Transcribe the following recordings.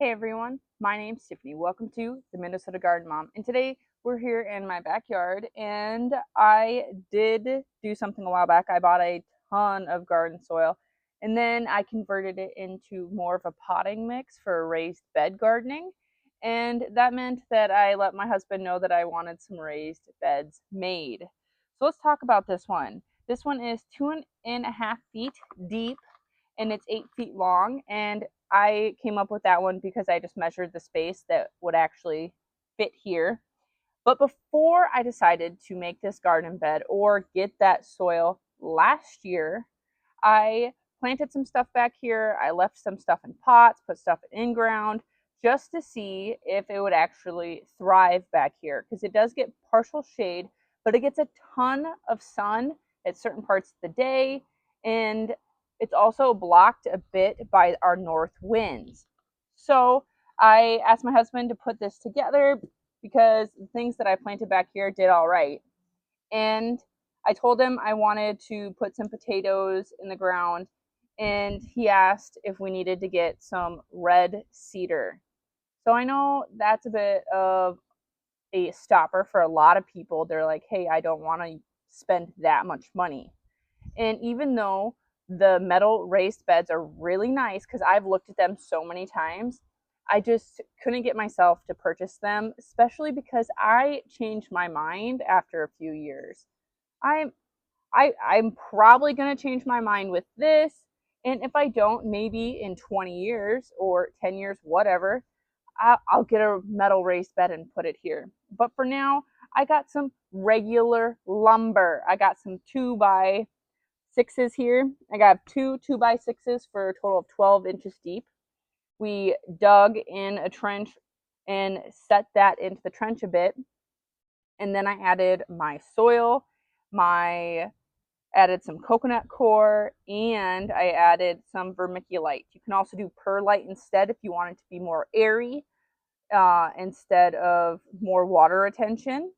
Hey everyone, my name's Tiffany. Welcome to the Minnesota Garden Mom. And today we're here in my backyard, and I did do something a while back. I bought a ton of garden soil, and then I converted it into more of a potting mix for raised bed gardening. And that meant that I let my husband know that I wanted some raised beds made. So let's talk about this one. This one is 2.5 feet deep and it's 8 feet long. And I came up with that one because I just measured the space that would actually fit here. But before I decided to make this garden bed or get that soil last year, I planted some stuff back here. I left some stuff in pots, put stuff in ground just to see if it would actually thrive back here because it does get partial shade, but it gets a ton of sun at certain parts of the day, and it's also blocked a bit by our north winds. So I asked my husband to put this together because the things that I planted back here did all right. And I told him I wanted to put some potatoes in the ground, and he asked if we needed to get some red cedar. So I know that's a bit of a stopper for a lot of people. They're like, hey, I don't want to spend that much money. And even though the metal raised beds are really nice, because I've looked at them so many times, I just couldn't get myself to purchase them, especially because I changed my mind after a few years. I'm I'm probably gonna change my mind with this, and if I don't, maybe in 20 years or 10 years, whatever, I'll get a metal raised bed and put it here. But for now, I got some regular lumber. I got some 2x6s here. I got two 2x6s for a total of 12 inches deep. We dug in a trench and set that into the trench a bit. And then I added my soil, my added some coconut coir, and I added some vermiculite. You can also do perlite instead if you want it to be more airy instead of more water retention.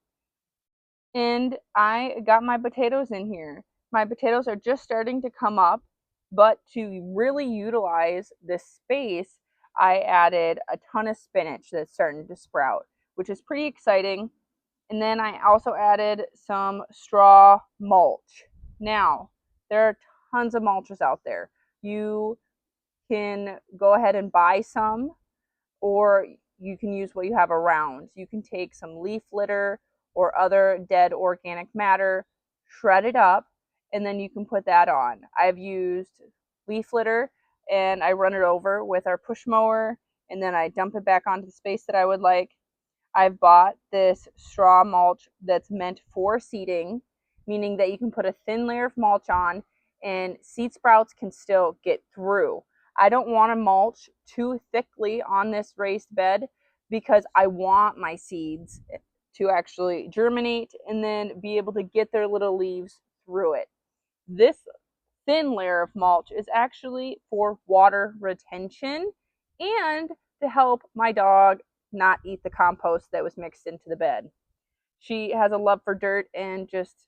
And I got my potatoes in here. My potatoes are just starting to come up, but to really utilize this space, I added a ton of spinach that's starting to sprout, which is pretty exciting. And then I also added some straw mulch. Now, there are tons of mulches out there. You can go ahead and buy some, or you can use what you have around. You can take some leaf litter or other dead organic matter, shred it up, and then you can put that on. I've used leaf litter and I run it over with our push mower, and then I dump it back onto the space that I would like. I've bought this straw mulch that's meant for seeding, meaning that you can put a thin layer of mulch on and seed sprouts can still get through. I don't want to mulch too thickly on this raised bed because I want my seeds to actually germinate and then be able to get their little leaves through it. This thin layer of mulch is actually for water retention and to help my dog not eat the compost that was mixed into the bed. She has a love for dirt, and just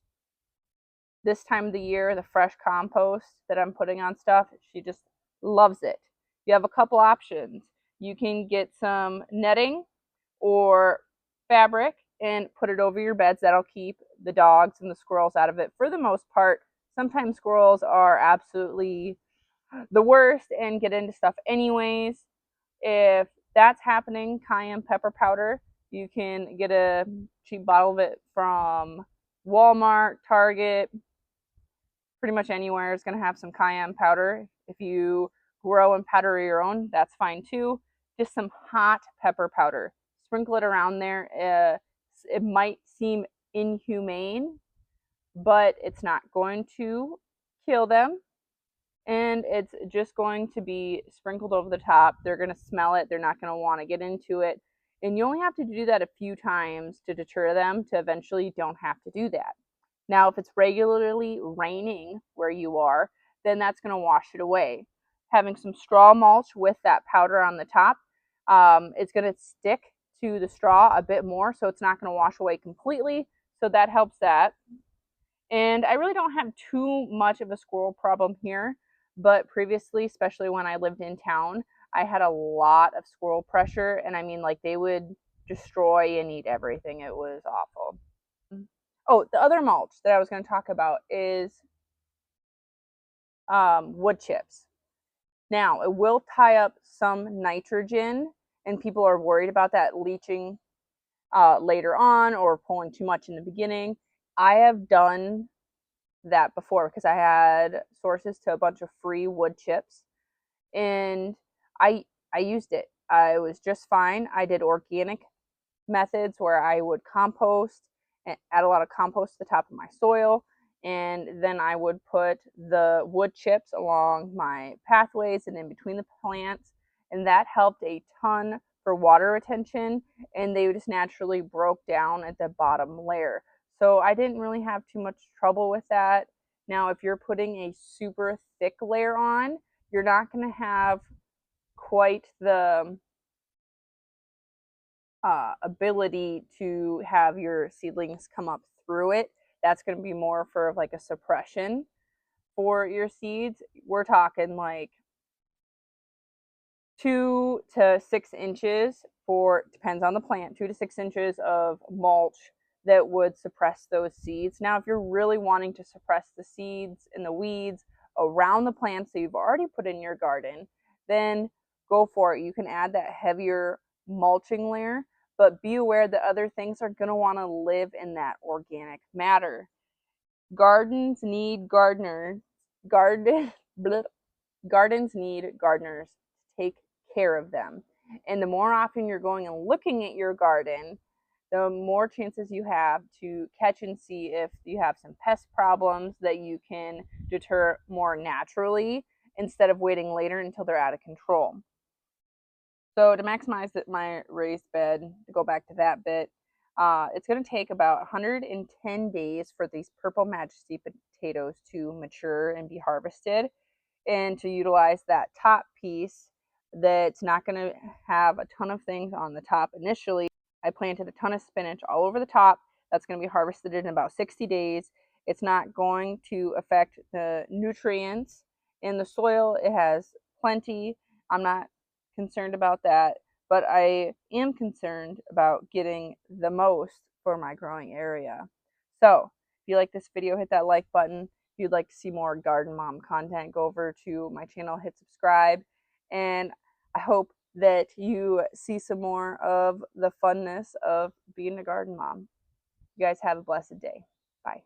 this time of the year, the fresh compost that I'm putting on stuff, she just loves it. You have a couple options. You can get some netting or fabric and put it over your beds. That'll keep the dogs and the squirrels out of it for the most part. Sometimes squirrels are absolutely the worst and get into stuff anyways. If that's happening, cayenne pepper powder, you can get a cheap bottle of it from Walmart, Target, pretty much anywhere is going to have some cayenne powder. If you grow and powder your own, that's fine too. Just some hot pepper powder. Sprinkle it around there. It might seem inhumane, but it's not going to kill them. And it's just going to be sprinkled over the top. They're going to smell it. They're not going to want to get into it. And you only have to do that a few times to deter them to eventually you don't have to do that. Now, if it's regularly raining where you are, then that's going to wash it away. Having some straw mulch with that powder on the top, it's going to stick to the straw a bit more, so it's not going to wash away completely. So that helps that. And I really don't have too much of a squirrel problem here, but previously, especially when I lived in town, I had a lot of squirrel pressure, and I mean, like, they would destroy and eat everything. It was awful. Oh, the other mulch that I was going to talk about is wood chips. Now, it will tie up some nitrogen, and people are worried about that leaching later on or pulling too much in the beginning. I have done that before because I had sources to a bunch of free wood chips, and I I used it. I was just fine. I did organic methods where I would compost and add a lot of compost to the top of my soil. And then I would put the wood chips along my pathways and in between the plants. And that helped a ton for water retention. And they just naturally broke down at the bottom layer. So I didn't really have too much trouble with that. Now, if you're putting a super thick layer on, you're not going to have quite the ability to have your seedlings come up through it. That's going to be more for like a suppression for your seeds. We're talking like 2 to 6 inches for, depends on the plant, 2 to 6 inches of mulch that would suppress those seeds. Now, if you're really wanting to suppress the seeds and the weeds around the plants that you've already put in your garden, then go for it. You can add that heavier mulching layer, but be aware that other things are going to want to live in that organic matter. Gardens need gardeners. Garden, Gardens need gardeners to take care of them. And the more often you're going and looking at your garden, the more chances you have to catch and see if you have some pest problems that you can deter more naturally instead of waiting later until they're out of control. So to maximize my raised bed, to go back to that bit, it's going to take about 110 days for these purple majesty potatoes to mature and be harvested, and to utilize that top piece that's not going to have a ton of things on the top initially. I planted a ton of spinach all over the top. That's going to be harvested in about 60 days. It's not going to affect the nutrients in the soil. It has plenty. I'm not concerned about that, but I am concerned about getting the most for my growing area. So, if you like this video, hit that like button. If you'd like to see more Garden Mom content, go over to my channel, hit subscribe, and I hope that you see some more of the funness of being a garden mom. You guys have a blessed day. Bye.